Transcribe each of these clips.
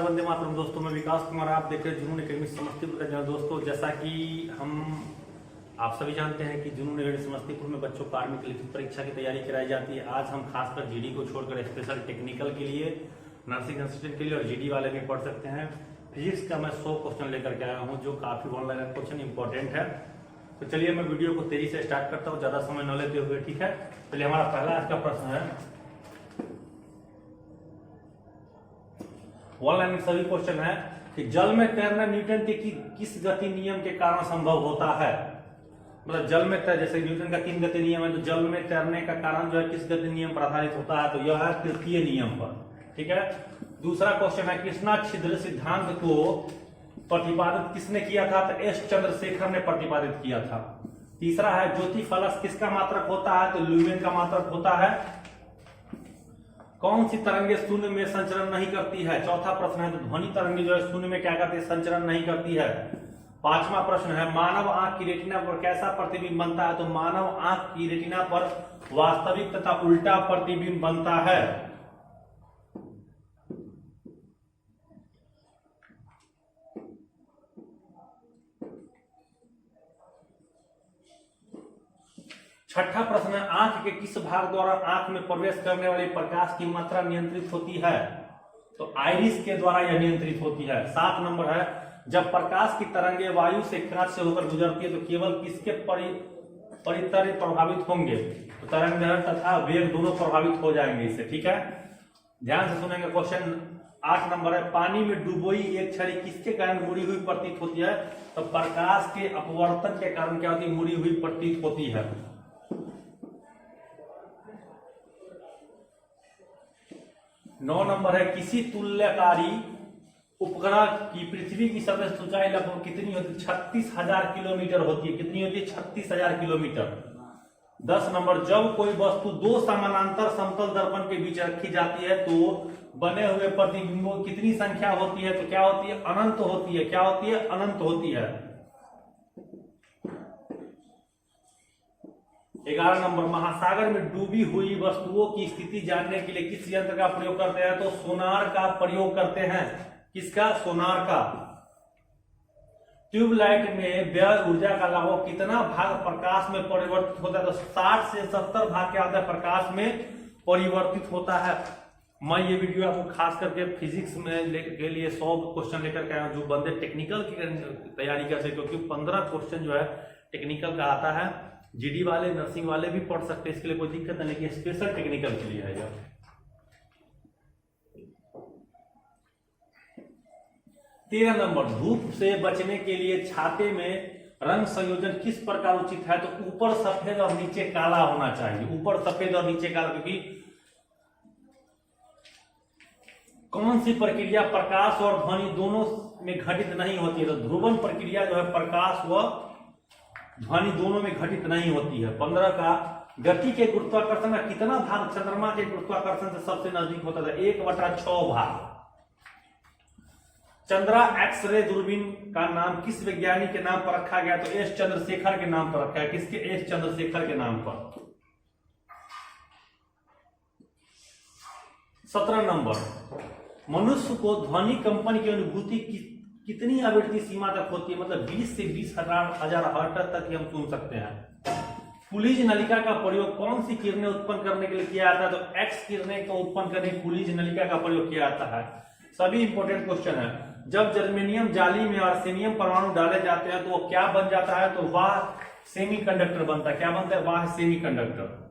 वंदे मातरम। दोस्तों मैं विकास कुमार, आप देख रहे हैं जुनून एकेडमी समस्तीपुर का चैनल। दोस्तों जैसा कि हम आप सभी जानते हैं कि जुनून एकेडमी समस्तीपुर में बच्चों को आर्मी की लिखित परीक्षा की तैयारी कराई जाती है। आज हम खासकर जीडी को छोड़कर स्पेशल टेक्निकल के लिए, नर्सिंग असिस्टेंट के लिए और जीडी वाले भी पढ़ सकते हैं। फिजिक्स का मैं 100 क्वेश्चन लेकर के आया हूँ जो काफी ऑनलाइन क्वेश्चन इंपॉर्टेंट है। तो चलिए मैं वीडियो को तेजी से स्टार्ट करता हूँ, ज्यादा समय न लेते हुए, ठीक है। चलिए हमारा पहला आज का प्रश्न है, ऑनलाइन में सभी क्वेश्चन है कि जल में तैरना न्यूटन के किस गति नियम के कारण संभव होता है। मतलब जल में तैर, जैसे न्यूटन का 3 गति नियम है, तो जल में तैरने का कारण जो है किस गति नियम पर आधारित होता है, तो यह है तृतीय नियम पर, ठीक है। दूसरा क्वेश्चन है, कृष्णा छिद्र सिद्धांत को प्रतिपादित किसने किया था, तो एस चंद्रशेखर ने प्रतिपादित किया था। तीसरा है, ज्योति फलक किसका मात्रक होता है, तो ल्यूमेन का मात्रक होता है। कौन सी तरंगे शून्य में संचरण नहीं करती है। चौथा प्रश्न है, तो ध्वनि तरंगे जो है शून्य में क्या करती है, संचरण नहीं करती है। पांचवा प्रश्न है, मानव आंख की रेटिना पर कैसा प्रतिबिंब बनता है, तो मानव आंख की रेटिना पर वास्तविक तथा उल्टा प्रतिबिंब बनता है। छठा प्रश्न है, आंख के किस भाग द्वारा आंख में प्रवेश करने वाले प्रकाश की मात्रा नियंत्रित होती है, तो आइरिस के द्वारा यह नियंत्रित होती है। 7 नंबर है, जब प्रकाश की तरंगे वायु से कांच से होकर गुजरती है तो केवल किसके परितर्य प्रभावित होंगे, तो तरंग दैर्घ्य तथा वेग दोनों प्रभावित हो जाएंगे इससे, ठीक है। ध्यान से सुनेंगे। क्वेश्चन 8 नंबर है, पानी में डूबोई एक छड़ी किसके कारण मुड़ी हुई प्रतीत होती है, तो प्रकाश के अपवर्तन के कारण क्या होती है, मुड़ी हुई प्रतीत होती है। 9 नंबर है, किसी तुल्यकारी उपग्रह की पृथ्वी की सर्वश्रेष्ठ ऊंचाई लगभग कितनी होती है, 36,000 किलोमीटर होती है। कितनी होती है, 36,000 किलोमीटर। 10 नंबर, जब कोई वस्तु दो समानांतर समतल दर्पण के बीच रखी जाती है तो बने हुए प्रतिबिंबों की कितनी संख्या होती है, तो क्या होती है, अनंत होती है। क्या होती है, अनंत होती है। 11 नंबर, महासागर में डूबी हुई वस्तुओं की स्थिति जानने के लिए किस यंत्र का प्रयोग करते हैं, तो सोनार का प्रयोग करते हैं। किसका, सोनार का। ट्यूबलाइट में व्यय ऊर्जा का लगभग कितना भाग प्रकाश में परिवर्तित होता है, तो 60 से 70 भाग क्या होता है, प्रकाश में परिवर्तित होता है। मैं ये वीडियो आपको खास करके फिजिक्स में के लिए 100 क्वेश्चन लेकर के आया हूं जो बंदे टेक्निकल की तैयारी कर सकते, क्योंकि 15 क्वेश्चन जो है टेक्निकल का आता है। जीडी वाले, नर्सिंग वाले भी पढ़ सकते हैं, इसके लिए कोई दिक्कत नहीं, लेकिन स्पेशल टेक्निकल के लिए है यह। 13 नंबर, धूप से बचने के लिए छाते में रंग संयोजन किस प्रकार उचित है, तो ऊपर सफेद और नीचे काला होना चाहिए। ऊपर सफेद और नीचे काला, क्योंकि कौन सी प्रक्रिया प्रकाश और ध्वनि दोनों में घटित नहीं होती है, तो ध्रुवण प्रक्रिया जो है प्रकाश व ध्वनि दोनों में घटित नहीं होती है। 15 का, गति के गुरुत्वाकर्षण का कितना भाग चंद्रमा के गुरुत्वाकर्षण से सबसे नजदीक होता था, 1/6 भाग। चंद्रा एक्सरे दूरबीन का नाम किस वैज्ञानिक के नाम पर रखा गया, तो एस चंद्रशेखर के नाम पर रखा है। किसके, एस चंद्रशेखर के नाम पर। 17 नंबर, मनुष्य को ध्वनि कंपन की अनुभूति कितनी आवृत्ति सीमा तक होती है, मतलब 20 से 20,000 हर्ट्ज तक ही हम सुन सकते हैं। कुलीज नलिका का प्रयोग कौन सी किरणें उत्पन्न करने के लिए किया जाता है, तो एक्स किरणें को उत्पन्न करने कुलीज नलिका का प्रयोग किया जाता है। सभी इंपॉर्टेंट क्वेश्चन है। जब जर्मेनियम जाली में आर्सेनियम परमाणु डाले जाते हैं तो वो क्या बन जाता है, तो वह सेमीकंडक्टर बनता है। क्या बनता है, वह सेमीकंडक्टर।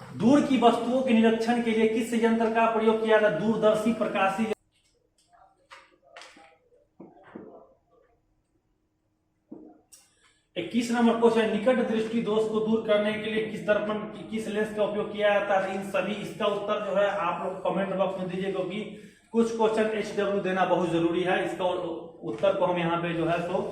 दूर की वस्तुओं के निरीक्षण के लिए किस यंत्र का प्रयोग किया जाता है, दूरदर्शी प्रकाशी। 21 नंबर क्वेश्चन, निकट दृष्टि दोष को दूर करने के लिए किस दर्पण किस लेंस का उपयोग किया जाता है। इन सभी, इसका उत्तर जो है आप लोग कमेंट बॉक्स में दीजिए, क्योंकि कुछ क्वेश्चन HW देना बहुत जरूरी है। इसका उत्तर को हम यहाँ पे जो है सो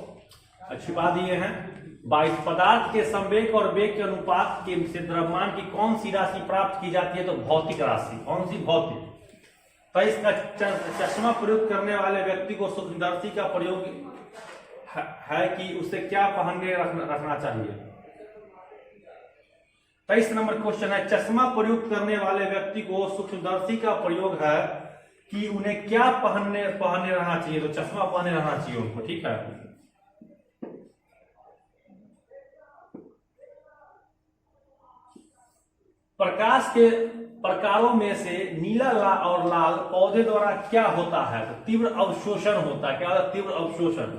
छिपा दिए हैं। 22, पदार्थ के संवेग और वेग के अनुपात के से द्रव्यमान की कौन सी राशि प्राप्त की जाती है, तो भौतिक राशि। कौन सी, भौतिक। 23 का, चश्मा प्रयोग करने वाले व्यक्ति को सूक्ष्मदर्शी का प्रयोग है कि उसे क्या पहन के रखना चाहिए। 23 नंबर क्वेश्चन है, चश्मा प्रयुक्त करने वाले व्यक्ति को सूक्ष्मदर्शी का प्रयोग है कि उन्हें क्या पहनने रहना चाहिए, तो चश्मा पहने रहना चाहिए उनको, ठीक है। प्रकाश के प्रकारों में से नीला और लाल पौधे द्वारा क्या होता है, तो तीव्र अवशोषण होता है। क्या होता है? तीव्र अवशोषण।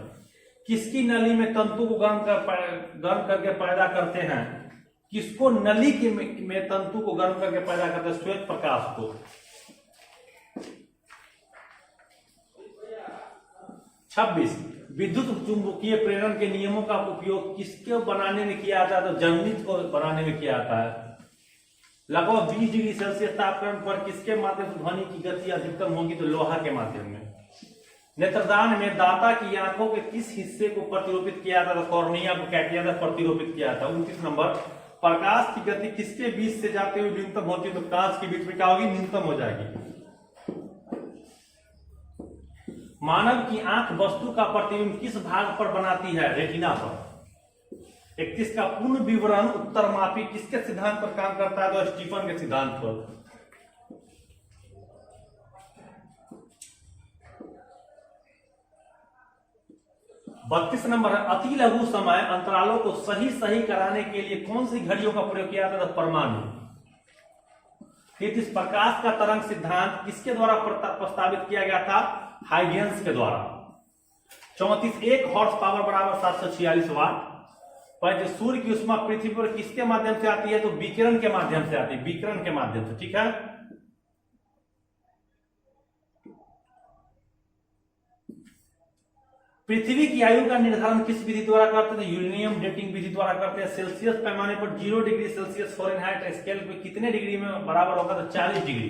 किसकी नली में तंतु को गर्म करके पैदा करते हैं, किसको नली के में तंतु को गर्म करके पैदा करते हैं? श्वेत प्रकाश को। 26 विद्युत चुंबकीय प्रेरण के नियमों का उपयोग किसके बनाने में किया जाता है, तो जननित को बनाने में किया जाता है। लगभग 20 डिग्री सेल्सियस तापमान पर किसके माध्यम से ध्वनि की गति अधिकतम होगी, तो लोहा के माध्यम में। नेत्रदान में दाता की आंखों के किस हिस्से को प्रतिरूपित किया जाता है, तो कॉर्निया को क्या किया जाता है? प्रतिरूपित किया जाता है। 29 नंबर प्रकाश की गति किसके बीच से जाते हुए न्यूनतम होती है, तो कांच के बीच में क्या होगी? न्यूनतम हो जाएगी। मानव की आंख वस्तु का प्रतिबिंब किस भाग पर बनाती है, रेटिना पर। 31 का पूर्ण विवरण उत्तरमापी किसके सिद्धांत पर काम करता है, तो स्टीफन के सिद्धांत पर। बत्तीस नंबर है, अति लघु समय अंतरालों को सही कराने के लिए कौन सी घड़ियों का प्रयोग किया जाता है, परमाणु। 33 प्रकाश का तरंग सिद्धांत किसके द्वारा प्रस्तावित किया गया था, हाइगेंस के द्वारा। 34 1 हॉर्स पावर बराबर 746 वाट। 35 सूर्य की उष्मा पृथ्वी पर किसके माध्यम से आती है, तो विकिरण के माध्यम से आती है, विकिरण के माध्यम से, ठीक है। पृथ्वी की आयु का निर्धारण किस विधि द्वारा करते हैं, यूरेनियम डेटिंग विधि द्वारा करते हैं। सेल्सियस पैमाने पर 0 डिग्री सेल्सियस फ़ारेनहाइट स्केल पे कितने डिग्री में बराबर होगा, तो 40 डिग्री।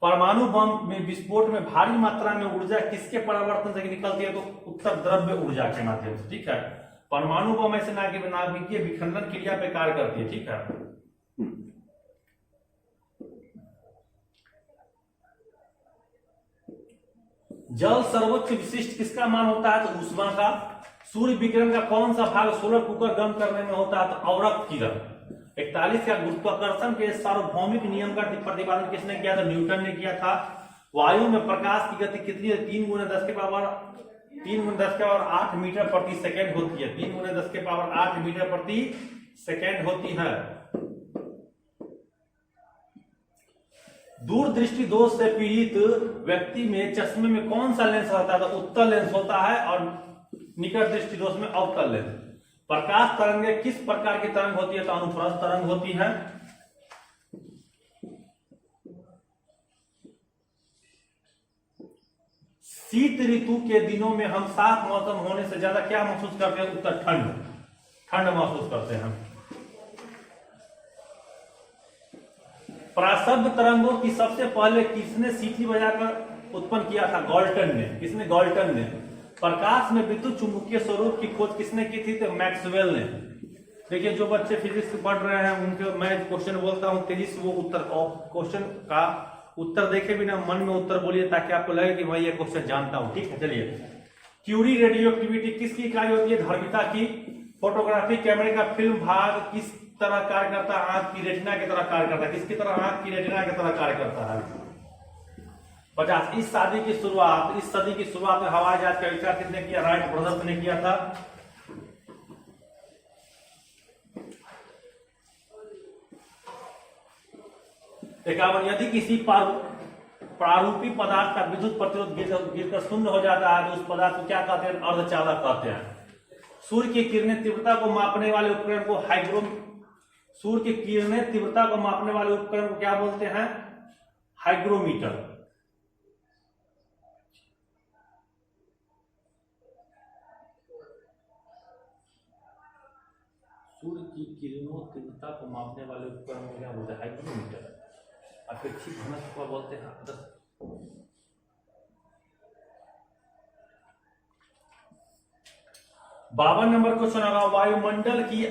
परमाणु बम में विस्फोट में भारी मात्रा में ऊर्जा किसके परिवर्तन से निकलती है, तो उत्तर द्रव्य ऊर्जा के माध्यम से, ठीक है। परमाणु बम ऐसे नाभिकीय विखंडन क्रिया पे कार्य करती है, ठीक है। जल सर्वोच्च विशिष्ट किसका मान होता है, तो ऊष्मा का। सूर्य विकिरण का कौन सा भाग सोलर कुकर गर्म करने में होता है, तो अवरक्त किरण। 41 का गुरुत्वाकर्षण के सार्वभौमिक नियम का प्रतिपादन किसने किया था, न्यूटन ने किया था। वायु में प्रकाश की गति कितनी है, 3 × 10 के पावर 8 मीटर प्रति सेकेंड होती है। 3 × 10 के पावर 8 मीटर प्रति सेकेंड होती है। दूरदृष्टि दोष से पीड़ित व्यक्ति में चश्मे में कौन सा लेंस होता है, तो उत्तल लेंस होता है, और निकट दृष्टि दोष में अवतल लेंस। प्रकाश तरंगें किस प्रकार की तरंग होती है, तो अनुप्रस्थ तरंग होती है। शीत ऋतु के दिनों में हम साफ मौसम होने से ज्यादा क्या महसूस करते हैं, उत्तर ठंड महसूस करते हैं। प्राशब्द तरंगों की सबसे पहले किसने सीटी बजाकर उत्पन्न किया था, गाल्टन ने। किसने, गाल्टन ने। प्रकाश में विद्युत चुंबकीय स्वरूप की खोज किसने की थी, तो मैक्सवेल ने। देखिए जो बच्चे फिजिक्स पढ़ रहे हैं उनके मैं क्वेश्चन बोलता हूं तेजी से वो उत्तर क्वेश्चन का उत्तर देखे बिना मन में उत्तर बोलिए, ताकि आपको लगे कि मैं ये क्वेश्चन जानता हूं, ठीक है। चलिए, क्यूरी रेडियो एक्टिविटी किसकी इकाई होती है, धार्मिकता की। फोटोग्राफी कैमरे का फिल्म भाग किस तरह कार्य करता है, आंख की रेटिना की तरह कार्य करता है। किसकी तरह, आंख की रेटिना की तरह कार्य करता है। 50 इस सदी की शुरुआत में हवाई जहाज का आविष्कार किसने किया, राइट ब्रदर्स ने किया था। इक्यावन यदि किसी प्रारूपी पदार्थ का विद्युत प्रतिरोध गिरकर शून्य हो जाता है, तो उस पदार्थ को क्या कहते हैं, अर्धचालक कहते हैं। सूर्य की किरणें तीव्रता को मापने वाले उपकरण को सूर्य की किरणें तीव्रता को मापने वाले उपकरण को क्या बोलते हैं, हाइग्रोमीटर। सूर्य की किरणों तीव्रता को मापने वाले उपकरण को क्या बोलते हैं, हाइग्रोमीटर। अपेक्षित घनत्व को बोलते हैं आदर्श। बावन नंबर क्वेश्चन होगा, वायुमंडल की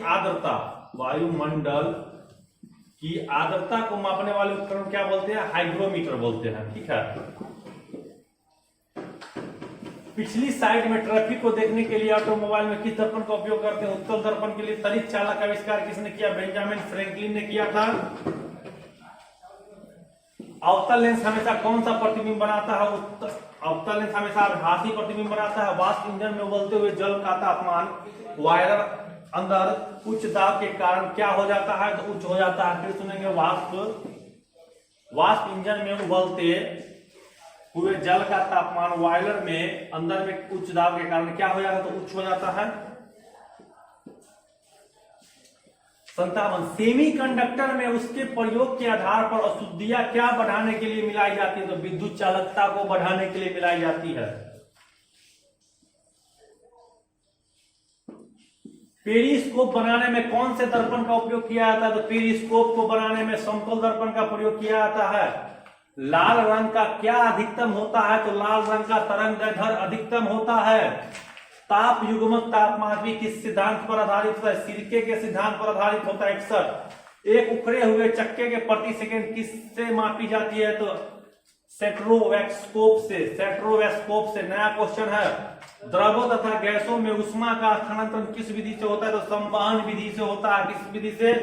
आर्द्रता को मापने वाले उपकरण क्या बोलते हैं, हाइग्रोमीटर बोलते हैं, ठीक है। पिछली साइड में ट्रैफिक को देखने के लिए ऑटोमोबाइल में किस दर्पण का उपयोग करते हैं? उत्तल दर्पण के लिए त्वरित चालक का आविष्कार किसने किया? बेंजामिन फ्रैंकलिन ने किया था। अवतल लेंस हमेशा कौन सा प्रतिबिंब बनाता है? अवतल लेंस हमेशा आभासी प्रतिबिंब बनाता है। वाष्प इंजन में उबलते हुए जल का तापमान वायर अंदर उच्च दाब के कारण क्या हो जाता है? तो उच्च हो जाता है। फिर सुनेंगे वाष्प इंजन में उबलते हुए जल का तापमान बॉयलर में अंदर में उच्च दाब के कारण क्या हो जाता है? तो उच्च हो जाता है। 57 सेमीकंडक्टर में उसके प्रयोग के आधार पर अशुद्धियां क्या बढ़ाने के लिए मिलाई जाती है? तो विद्युत चालकता को बढ़ाने के लिए मिलाई जाती है। पेरिस्कोप बनाने में कौन से दर्पण का उपयोग किया जाता है? तो पेरिस्कोप को बनाने में समतल दर्पण का प्रयोग किया जाता है। लाल रंग का क्या अधिकतम होता है? तो लाल रंग का तरंगदैर्घ्य अधिकतम होता है। ताप युग्मक तापमान भी किस सिद्धांत पर आधारित होता है? सिरके के सिद्धांत पर आधारित होता है। 61 एक उखड़े हुए चक्के के प्रति सेकंड किससे मापी जाती है? तो सेट्रोवेस्कोप से। नया क्वेश्चन है, द्रवों तथा गैसों में ऊष्मा का स्थानांतरण किस विधि से होता है? तो संवहन विधि से होता है। किस विधि से?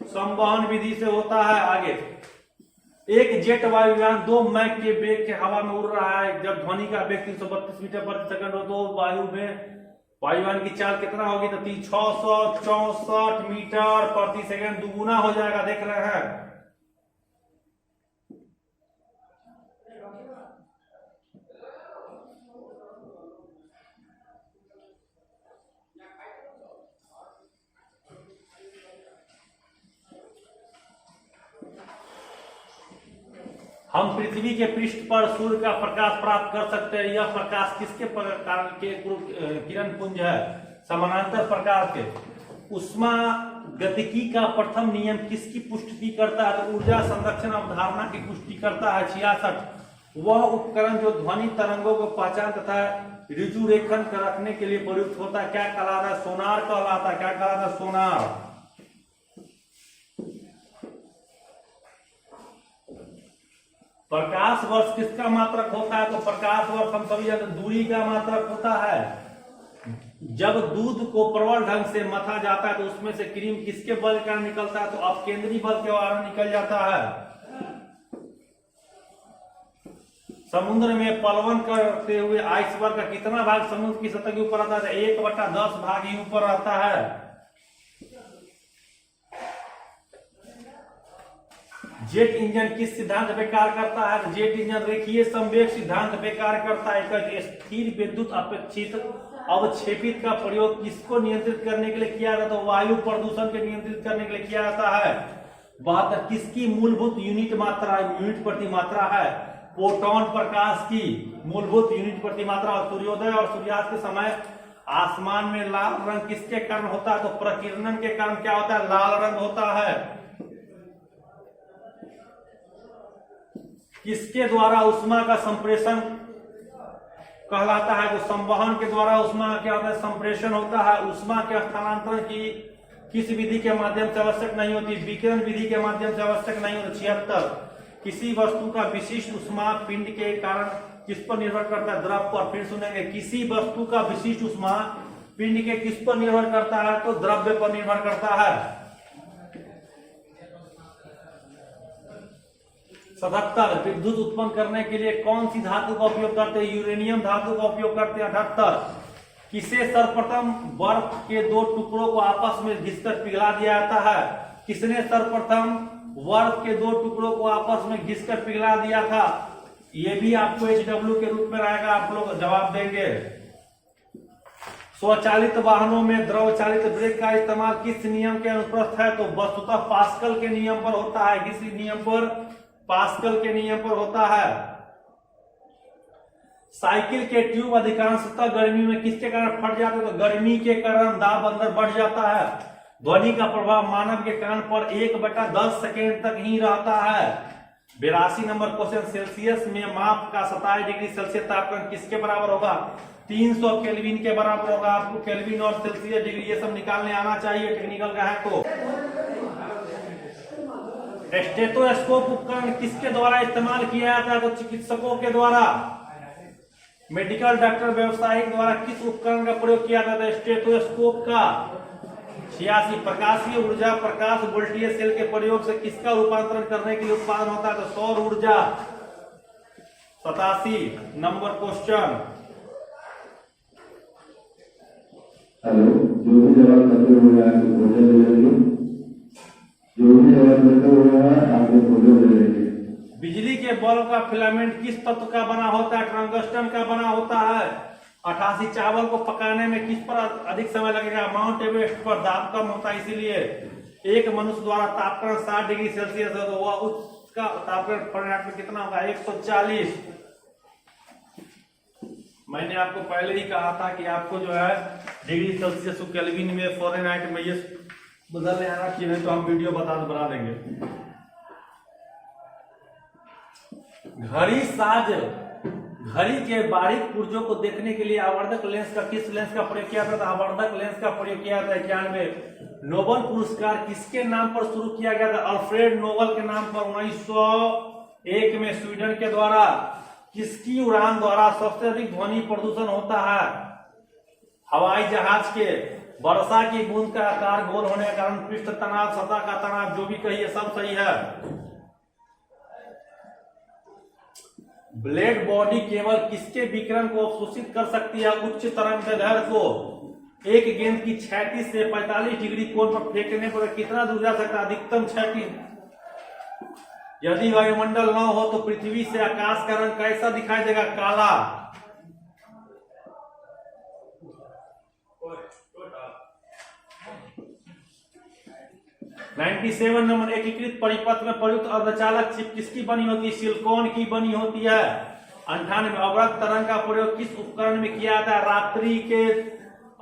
संवहन विधि से होता है। आगे, एक जेट वायुयान 2 मैक के वेग के हवा में उड़ रहा है। जब ध्वनि का वेग 332 मीटर प्रति सेकंड हो तो वायुयान की चाल कितना होगी? तो 664 मीटर प्रति सेकंड, दुगुना हो जाएगा। देख रहे हैं। हम पृथ्वी के पृष्ठ पर सूर्य का प्रकाश प्राप्त कर सकते हैं। यह प्रकाश किसके कारण के किरण पुंज है? समानांतर प्रकाश के। ऊष्मा गतिकी का प्रथम नियम किसकी पुष्टि करता है? तो ऊर्जा संरक्षण अवधारणा की पुष्टि करता है। 66 वह उपकरण जो ध्वनि तरंगों को पहचान तथा ऋजु रेखन रखने के लिए प्रयुक्त होता है क्या कहलाता है? सोनार कहलाता है। क्या कहलाता है? सोनार। प्रकाश वर्ष किसका मात्रक होता है? तो प्रकाश वर्ष हम सभी जानते दूरी का मात्रक होता है। जब दूध को प्रबल ढंग से मथा जाता है तो उसमें से क्रीम किसके बल का निकलता है? तो अपकेंद्री बल के द्वारा निकल जाता है। समुद्र में पलवन करते हुए आइसबर्ग का कितना भाग समुद्र की सतह के ऊपर रहता है? 1/10 भाग ही ऊपर रहता है। जेट इंजन किस सिद्धांत पे कार्य करता है? जेट इंजन रेखीय संवेग सिद्धांत पे कार्य करता है। स्थिर विद्युत अपेक्षित अवक्षेपित का प्रयोग किसको नियंत्रित करने के लिए किया जाता है? तो वायु प्रदूषण के नियंत्रित करने के लिए किया जाता है। 72 किसकी मूलभूत यूनिट मात्रा यूनिट प्रति मात्रा है? फोटोन प्रकाश की मूलभूत यूनिट प्रति मात्रा। और सूर्योदय और सूर्यास्त के समय आसमान में लाल रंग किसके कारण होता है? तो प्रकीर्णन के कारण क्या होता है? लाल रंग होता है। किसके द्वारा ऊष्मा का संप्रेषण कहलाता है? तो संवहन के द्वारा ऊष्मा क्या होता है? संप्रेषण होता है। ऊष्मा के स्थानांतरण की किस विधि के माध्यम से आवश्यक नहीं होती? विकिरण विधि के माध्यम से आवश्यक नहीं होती। 76 किसी वस्तु का विशिष्ट ऊष्मा पिंड के कारण किस पर निर्भर करता है? द्रव पर। फिर सुनेंगे, किसी वस्तु का विशिष्ट ऊष्मा पिंड के किस पर निर्भर करता है? तो द्रव्य पर निर्भर करता है। 77 विद्युत उत्पन्न करने के लिए कौन सी धातु का उपयोग करते हैं? यूरेनियम धातु का उपयोग करते हैं। 78 किसे सर्वप्रथम बर्फ के 2 टुकड़ों को आपस में घिसकर पिघला दिया जाता है? किसने सर्वप्रथम बर्फ के 2 टुकड़ों को आपस में घिसकर पिघला दिया था? ये भी आपको HW के रूप में रहेगा, आप लोग जवाब देंगे। स्वचालित वाहनों में द्रव चालित ब्रेक का इस्तेमाल किस नियम के अनुप्रस्थ है? तो वस्तुतः पास्कल के नियम पर होता है। किस नियम पर? पास्कल के नियम पर होता है। साइकिल के ट्यूब अधिकांशतः गर्मी में किसके कारण फट जाते हैं? तो गर्मी के कारण दाब अंदर बढ़ जाता है। ध्वनि का प्रभाव मानव के कान पर 1/10 सेकेंड तक ही रहता है। 82 नंबर क्वेश्चन, सेल्सियस में माप का 27 डिग्री सेल्सियस तापमान किसके बराबर होगा? 300 केल्विन के बराबर होगा। आपको केल्विन और सेल्सियस डिग्री ये सब निकालने आना चाहिए, टेक्निकल का है तो। स्टेथोस्कोप उपकरण किसके द्वारा इस्तेमाल किया जाता है? तो चिकित्सकों के द्वारा। मेडिकल डॉक्टर व्यवसायिक द्वारा किस उपकरण का प्रयोग किया जाता है? स्टेथोस्कोप का। 86 प्रकाशीय ऊर्जा प्रकाश वोल्टेज सेल के प्रयोग से किसका रूपांतरण करने के लिए उत्पादन होता है? तो सौर ऊर्जा। 87 नंबर क्वेश्चन। हेलो, जो भी जवाब करते हुए आपको भोजन ले लेंगे, जो भी जवाब करते हुए आपको भोजन ले लेंगे। बिजली के बल्ब का फिलामेंट किस तत्व का बना होता है? टंगस्टन का बना होता है। 88 चावल को पकाने में किस पर अधिक समय लगेगा? माउंट एवरेस्ट पर। दाब कम होता है इसीलिए। एक मनुष्य द्वारा तापमान 60 डिग्री सेल्सियस है तो वह उसका तापमान फारेनहाइट में कितना होगा? 140। मैंने आपको पहले ही कहा था कि आपको जो है डिग्री सेल्सियस को केल्विन में फारेनहाइट में ये बदलने आना चाहिए, नहीं तो हम वीडियो बना देंगे। घड़ी साज घड़ी के बारीक पुर्जों को देखने के लिए आवर्धक लेंस का किस लेंस का प्रयोग किया था? आवर्धक लेंस का प्रयोग किया था। 91 नोबेल पुरस्कार किसके नाम पर शुरू किया गया था? अल्फ्रेड नोबेल के नाम पर 1901 में स्वीडन के द्वारा। किसकी उड़ान द्वारा सबसे अधिक ध्वनि प्रदूषण होता है? हवाई जहाज के। वर्षा की बूंद का आकार गोल होने के कारण पृष्ठ तनाव, सतह का तनाव, जो भी कहिए सब सही है। ब्लेड बॉडी केवल किसके विकिरण को अवशोषित कर सकती है? उच्च तरंगदैर्घ्य को। एक गेंद की 36 से 45 डिग्री कोण पर फेंकने पर कितना दूर जा सकता है? अधिकतम 36। यदि वायुमंडल न हो तो पृथ्वी से आकाश का रंग कैसा दिखाई देगा? काला। नंबर एकीकृत परिपथ में प्रयुक्त अर्धचालक चिप किसकी बनी होती है? सिलिकॉन की बनी होती है। 98 अवरक्त तरंग का प्रयोग किस उपकरण में किया जाता है? रात्रि के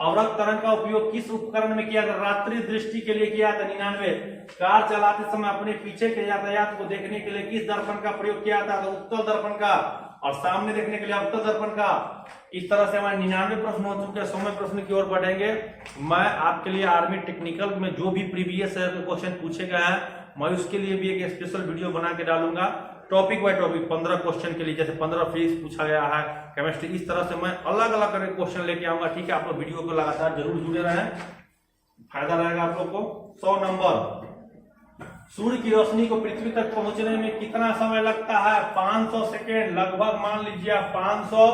अवरक्त तरंग का उपयोग किस उपकरण में किया जाता है? रात्रि दृष्टि के लिए किया जाता है। 99 कार चलाते समय अपने पीछे के यातायात को देखने के लिए किस दर्पण का प्रयोग किया जाता है? उत्तल दर्पण का। और सामने देखने के लिए अवतल दर्पण का। इस तरह से हमारे 99 प्रश्न हो चुके हैं। 100वें प्रश्न की ओर बढ़ेंगे। मैं आपके लिए आर्मी टेक्निकल में जो भी प्रीवियस क्वेश्चन पूछे गए हैं मैं उसके लिए भी एक स्पेशल वीडियो बना के डालूंगा, टॉपिक बाय टॉपिक 15 क्वेश्चन के लिए। जैसे 15 फिजिक्स पूछा गया है, केमिस्ट्री, इस तरह से मैं अलग अलग करके क्वेश्चन लेके आऊंगा। ठीक है, आप लोग वीडियो को लगातार जरूर जुड़े रहें, फायदा रहेगा आप लोग को। 100 नंबर, सूर्य की रोशनी को पृथ्वी तक पहुंचने में कितना समय लगता है? 500 सेकेंड। लगभग मान लीजिए 500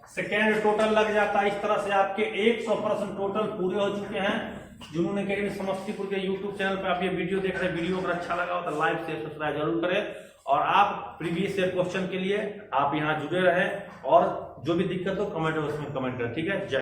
सेकेंड टोटल लग जाता है। इस तरह से आपके 100 प्रश्न टोटल पूरे हो चुके हैं। जुनून एकेडमी समस्तीपुर के यूट्यूब चैनल पर आप ये वीडियो देख रहे हैं। वीडियो अगर अच्छा लगा हो तो लाइक शेयर सब्सक्राइब जरूर करें। और आप प्रीवियस ईयर क्वेश्चन के लिए आप यहाँ जुड़े रहें और जो भी दिक्कत हो कमेंट उसमें कमेंट करें। ठीक है।